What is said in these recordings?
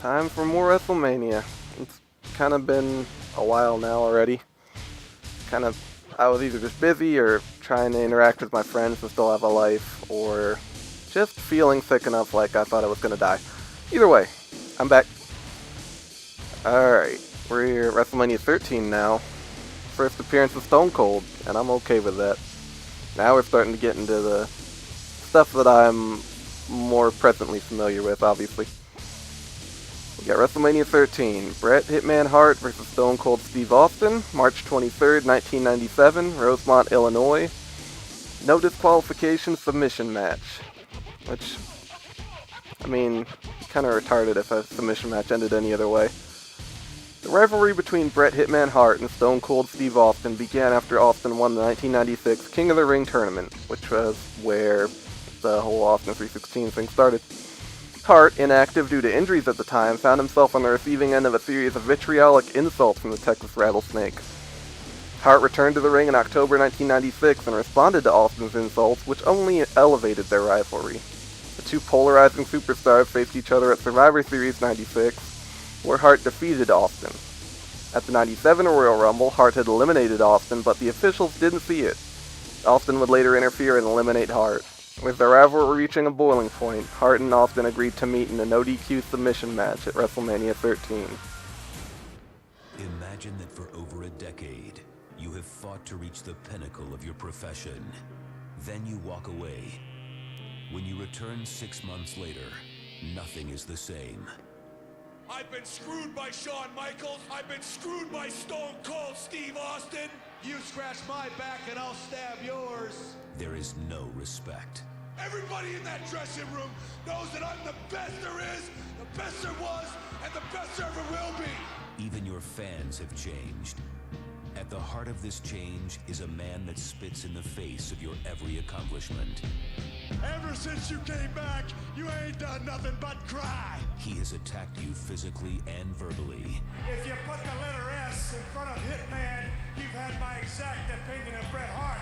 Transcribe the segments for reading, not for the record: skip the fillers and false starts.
Time for more Wrestlemania. It's kind of been a while now already. I was either just busy or trying to interact with my friends and still have a life, or just feeling sick enough like I thought I was going to die. Either way, I'm back. Alright, we're here at Wrestlemania 13 now. First appearance of Stone Cold, and I'm okay with that. Now we're starting to get into the stuff that I'm more presently familiar with, obviously. We got Wrestlemania 13, Bret Hitman Hart versus Stone Cold Steve Austin, March 23rd, 1997, Rosemont, Illinois. No disqualification submission match. Which, I mean, kind of retarded if a submission match ended any other way. The rivalry between Bret Hitman Hart and Stone Cold Steve Austin began after Austin won the 1996 King of the Ring tournament, which was where the whole Austin 316 thing started. Hart, inactive due to injuries at the time, found himself on the receiving end of a series of vitriolic insults from the Texas Rattlesnake. Hart returned to the ring in October 1996 and responded to Austin's insults, which only elevated their rivalry. The two polarizing superstars faced each other at Survivor Series 96, where Hart defeated Austin. At the 97 Royal Rumble, Hart had eliminated Austin, but the officials didn't see it. Austin would later interfere and eliminate Hart. With the rivalry reaching a boiling point, Hart and Austin agreed to meet in a no-DQ submission match at Wrestlemania 13. Imagine that for over a decade, you have fought to reach the pinnacle of your profession. Then you walk away. When you return 6 months later, nothing is the same. I've been screwed by Shawn Michaels. I've been screwed by Stone Cold Steve Austin. You scratch my back and I'll stab yours. There is no respect. Everybody in that dressing room knows that I'm the best there is, the best there was, and the best there ever will be. Even your fans have changed. At the heart of this change is a man that spits in the face of your every accomplishment. Ever since you came back, you ain't done nothing but cry. He has attacked you physically and verbally. If you put the letter S in front of Hitman, you've had my exact opinion of Bret Hart.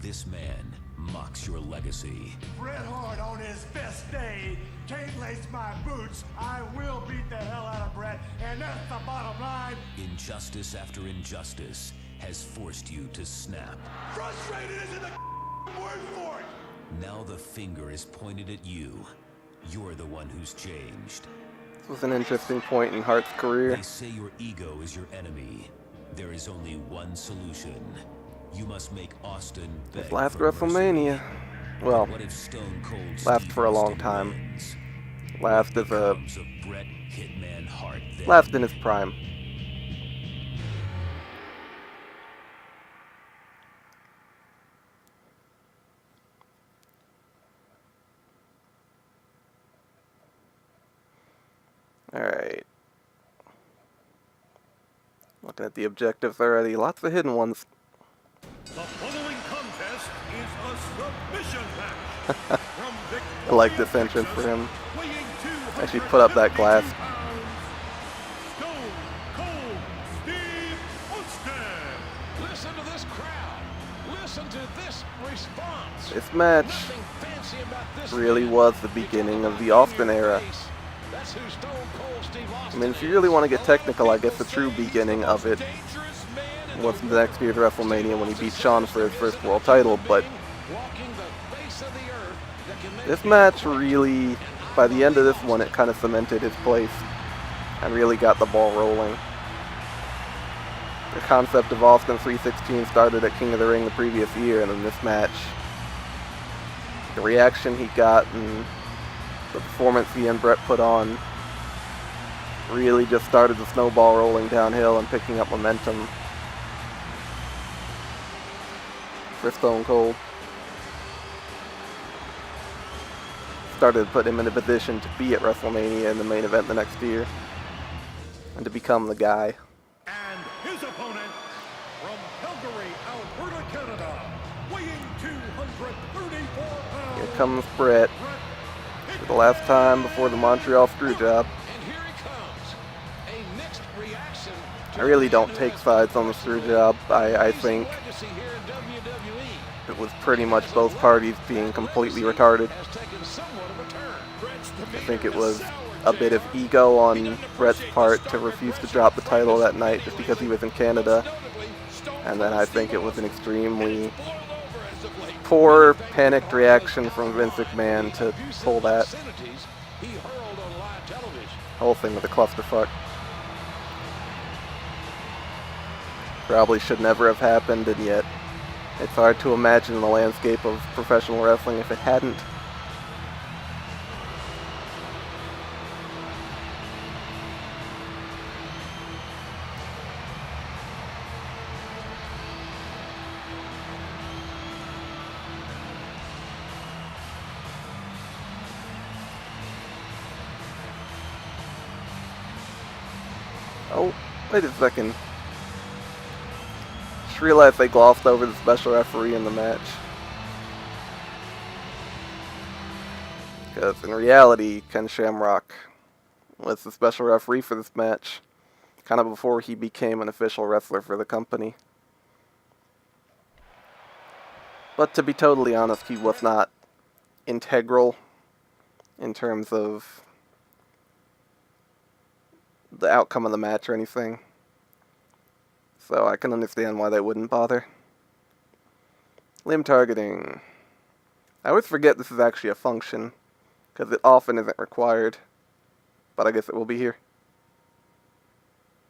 This man mocks your legacy. Bret Hart on his best day can't lace my boots. I will beat the hell out of Bret, and that's the bottom line. Injustice after injustice has forced you to snap. Frustrated isn't the word for it. Now the finger is pointed at you. You're the one who's changed. This was an interesting point in Hart's career. They say your ego is your enemy. There is only one solution. You must make Austin beg His last for Wrestlemania. mercy. Well, What if Stone Cold last Steve for a long Austin time. wins? Last is a Comes of Bret Hitman Hart then. last in his prime. Alright. Looking at the objectives already. Lots of hidden ones. The following contest is a submission match. I like this entrance for him. Actually put up that glass. Stone Cold Steve Austin. Listen to this crowd. Listen to this response. This match Nothing fancy about this really man. was the beginning of the Austin era. That's who Stone Cold Steve I Austin mean, if you really want to get technical, I guess the true beginning of it was the next year's WrestleMania when he beat Shawn for his first world title, but walking the face of the earth that can make this match really, by the end of this one, it kind of cemented his place and really got the ball rolling. The concept of Austin 316 started at King of the Ring the previous year, and then this match, the reaction he got and the performance he and Bret put on really just started the snowball rolling downhill and picking up momentum for Stone Cold. Started to put him in a position to be at WrestleMania in the main event the next year and to become the guy. And his opponent from Calgary, Alberta, Canada, weighing 234 pounds. Here comes Bret for the last time before the Montreal Screwjob. And here he comes. A mixed reaction to I really don't take sides on the Screwjob. I think legacy here in WWE. it was pretty much both parties being completely retarded. Has taken somewhat of a turn. I think it was a bit of ego on Bret's part to refuse to drop the title that night just because he was in Canada. And then I think it was an extremely poor, panicked reaction from Vince McMahon to pull that whole thing with a clusterfuck. Probably should never have happened, and yet it's hard to imagine the landscape of professional wrestling if it hadn't. Oh, wait a second. Just realized they glossed over the special referee in the match. Because in reality, Ken Shamrock was the special referee for this match, kind of before he became an official wrestler for the company. But to be totally honest, he was not integral in terms of the outcome of the match or anything. So I can understand why they wouldn't bother. Limb targeting. I always forget this is actually a function, because it often isn't required. But I guess it will be here.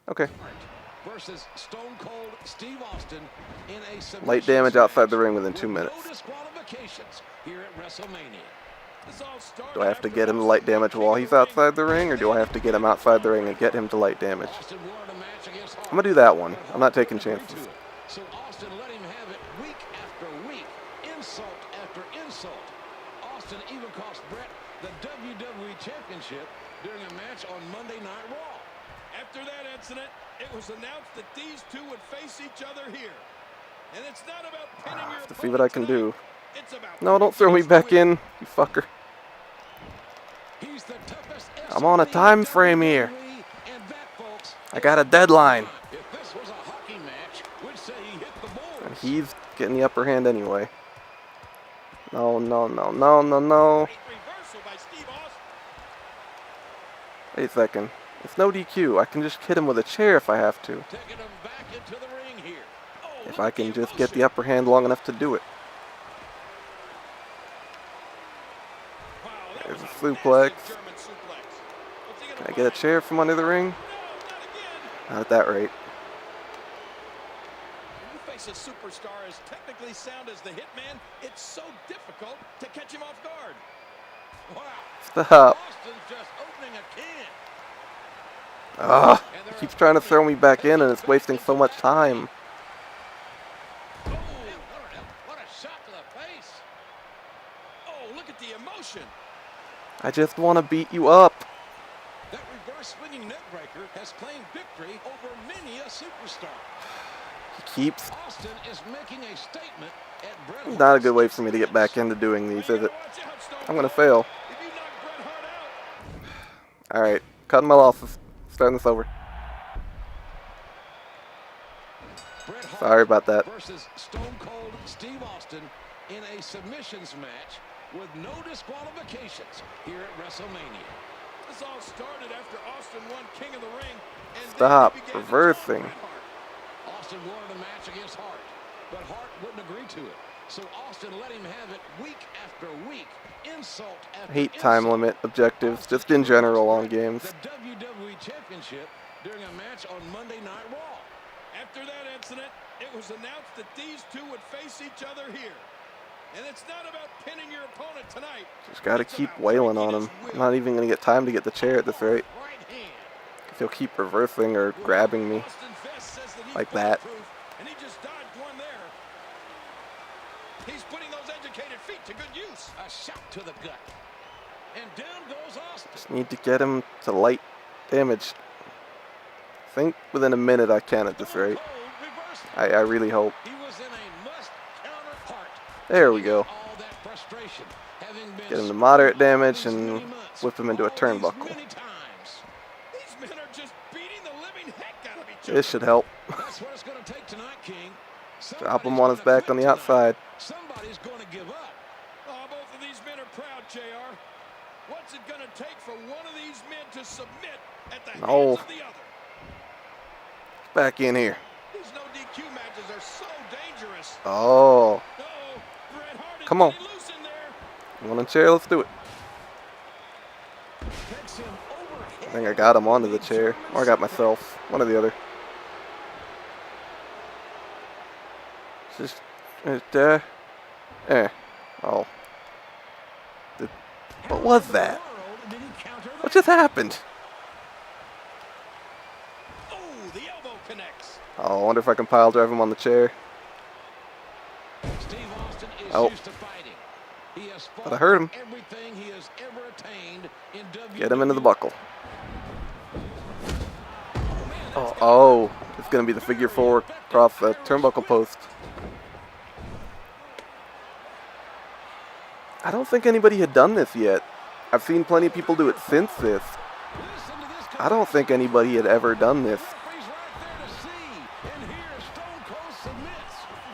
Okay. Versus Stone Cold Steve Austin in a light damage outside the ring within 2 minutes. No disqualifications here at Wrestlemania. Do I have to get him to light damage while he's outside the ring, or do I have to get him outside the ring and get him to light damage? I'm going to do that one. I'm not taking chances. So Austin let him have it week after week, insult after insult. Austin even cost Bret the WWE Championship during a match on Monday Night Raw. After that incident, it was announced that these two would face each other here. And it's not about pinning your have to see what I can do. It's about No, don't throw me back in, you fucker. He's the toughest I'm on a time frame here. and that, folks, I got a deadline. if this was a hockey match, we'd say he hit the boards. And he's getting the upper hand anyway. No, no, no, no, no, no. Great reversal by Steve Austin. Wait a second. It's no DQ. I can just hit him with a chair if I have to. Taking him back into the ring here. Oh, If look I at can the just get the emotion. upper hand long enough to do it. Wow, that There's was a massive suplex. German suplex. What's he gonna Can I get a find? chair from under the ring? No, not again. Not at that rate. When you face a superstar as technically sound as the Hitman, it's so difficult to catch him off guard. Wow. Stop. Austin's just opening a can. Ugh. He keeps trying to throw me back in and it's wasting so much time. Oh, what a shot to the face. Oh, look at the emotion. I just want to beat you up. That reverse swinging neck breaker has claimed victory over many a superstar. He keeps... Austin is making a statement at Bret Not a good way for me to get back into doing these, is it? I'm going to fail. If you knock Bret Hart out, Alright, cutting my losses. Starting this over. Bret Hart Sorry about that. versus Stone Cold Steve Austin in a submissions match with no disqualifications here at Wrestlemania. this all started after Austin won King of the Ring. And Stop then he began to reversing. talk Bret Hart. Austin wanted a match against Hart, but Hart wouldn't agree to it. So Austin let him have it week after week, insult after Hate time insult. limit objectives, just in general on games. The WWE Championship during a match on Monday Night Raw. After that incident, it was announced that these two would face each other here. And it's not about pinning your opponent tonight. Just gotta It's keep about wailing on breaking him. his I'm will. not even gonna get time to get the chair at this rate. Right hand. If he'll keep reversing or grabbing me. Austin Vest says that he's Like that. bulletproof, and he just dodged one there. He's putting those educated feet to good use. A shot to the gut. And down goes Austin. Just need to get him to light damage. I think within a minute I can at this rate. Cold reversed. I really hope. He was in a must counter Hart. There we go. All that frustration, having been Get him to moderate screwed over damage these and many months, whip him into a all these turnbuckle. many times. These men are just beating the living heck out of each other. This should help. That's what it's going to take tonight, King. Drop him Somebody's on his gonna back on quit the tonight. outside. Somebody's going to give up. Oh, both of these men are proud, JR. What's it going to take for one of these men to submit at the No. hands of the other? Back in here. These no DQ matches are so dangerous. Oh. Uh-oh, Bret Hart is Come on. getting loose in there. You want a chair? Let's do it. Takes him overhead. I think I got him onto the chair. Or I got myself. One or the other. Just there. Oh. What was that? What just happened? Oh, the elbow connects. Oh, I wonder if I can pile drive him on the chair. Steve Austin is Oh. used to fighting. He has But I hurt him. everything he has ever attained in WWE. Get him into the buckle. Oh, it's going to be the figure four across the turnbuckle post. I don't think anybody had done this yet. I've seen plenty of people do it since this. I don't think anybody had ever done this.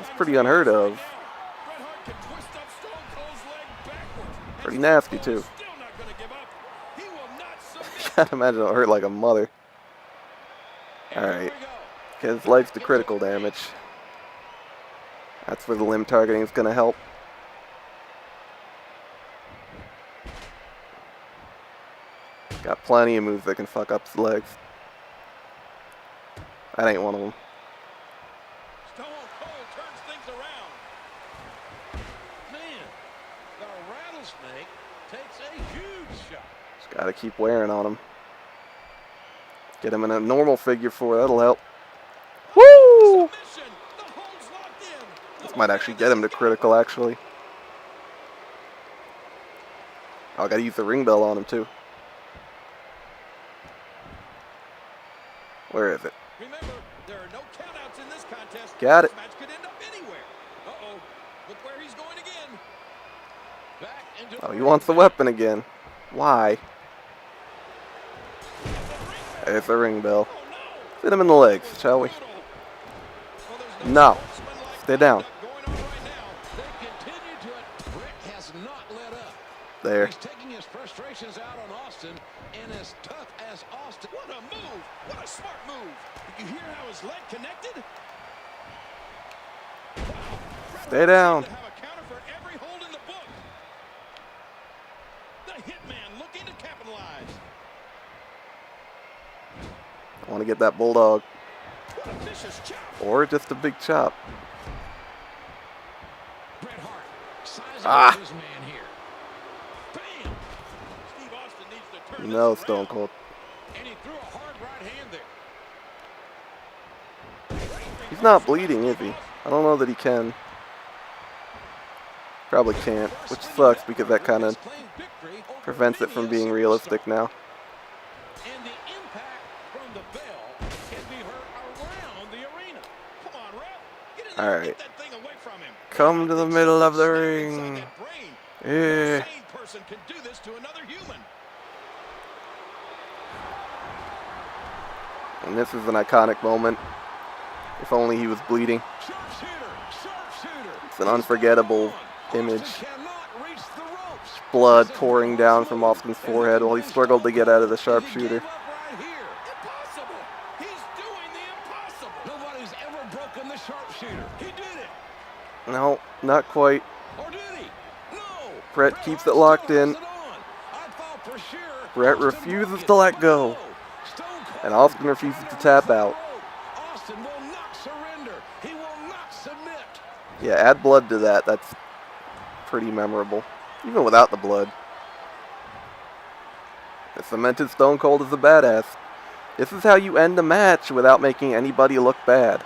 It's pretty unheard of. Bret Hart can twist up Stone Cold's leg backwards. Pretty nasty too. Still not going to give up. He will not submit. Can't imagine it'll hurt like a mother. Alright. Because life's the critical damage. That's where the limb targeting is going to help. Got plenty of moves that can fuck up his legs. That ain't one of them. Stone Cold turns things around. Man, the rattlesnake takes a huge shot. Just gotta keep wearing on him. Get him in a normal figure four, that'll help. Woo! Submission. The hold's locked in. This might actually get him to critical, actually. Oh, I gotta use the ring bell on him, too. Where is it? Remember, there are no countouts in this contest. Got it. This match could end up anywhere. Uh-oh. Look where he's going again. Back into Oh, he wants the weapon again. Why? There's the ring bell. Oh, no. Hit him in the legs, shall we? Well, there's No. sportsmanlike Stay down. conduct going on right now. They continue to it. Bret has not let up. There. He's taking his frustrations out on Austin, and as tough as Austin. What a move. What a smart move. Did you hear how his leg connected? Wow. Stay down. To have a counter for every hold in the book. The Hitman looking to capitalize. I want to get that bulldog. What a vicious chop. Or just a big chop. Bret Hart sizing Ah. up his man here. Bam! Steve Austin needs to turn No, this Stone around. Cold. And he threw a hard right hand there. He's not bleeding, is he? I don't know that he can. Probably can't, which sucks because that kind of Claimed victory over prevents it from being realistic now. And the impact from the bell can be heard around the arena. Come on, ref. Get in there and Alright. get that thing away from him. Come to the middle of the Snap ring. inside that brain. Yeah. No sane person can do this to another human. And this is an iconic moment. If only he was bleeding. It's an unforgettable image. Cannot reach the ropes. Blood pouring down from Austin's forehead while he struggled to get out of the sharpshooter. Right here. Impossible. He's doing the impossible. Nobody's ever broken the sharpshooter. He did it. No, not quite. Or did he? No. Bret keeps it locked in. I thought for sure Bret Austin refuses broke it. to let go. No. Stone Cold And Austin refuses to tap out. Austin will not surrender. He will not submit. Yeah, add blood to that. That's pretty memorable. Even without the blood. It cemented Stone Cold as a badass. This is how you end a match without making anybody look bad.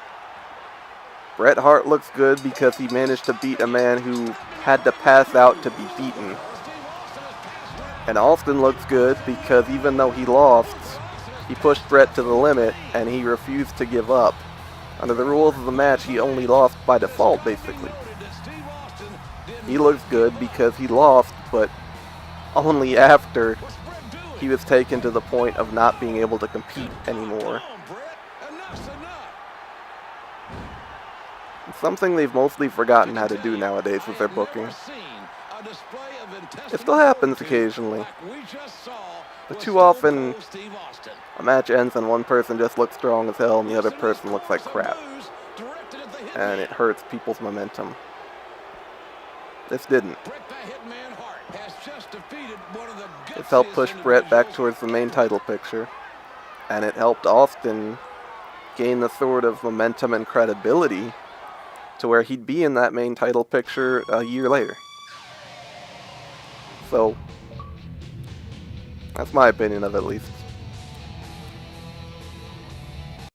Bret Hart looks good because he managed to beat a man who had to pass out to be beaten. And Austin looks good because even though he lost, he pushed Bret to the limit and he refused to give up. Under the rules of the match, he only lost by default, basically. He looks good because he lost, but only after he was taken to the point of not being able to compete anymore. It's something they've mostly forgotten how to do nowadays with their booking. A display of It still happens occasionally. But too often, a match ends and one person just looks strong as hell and the other person looks like crap. And it hurts people's momentum. This didn't. It helped push Brett back towards the main title picture. And it helped Austin gain the sort of momentum and credibility to where he'd be in that main title picture a year later. So, that's my opinion of it, at least.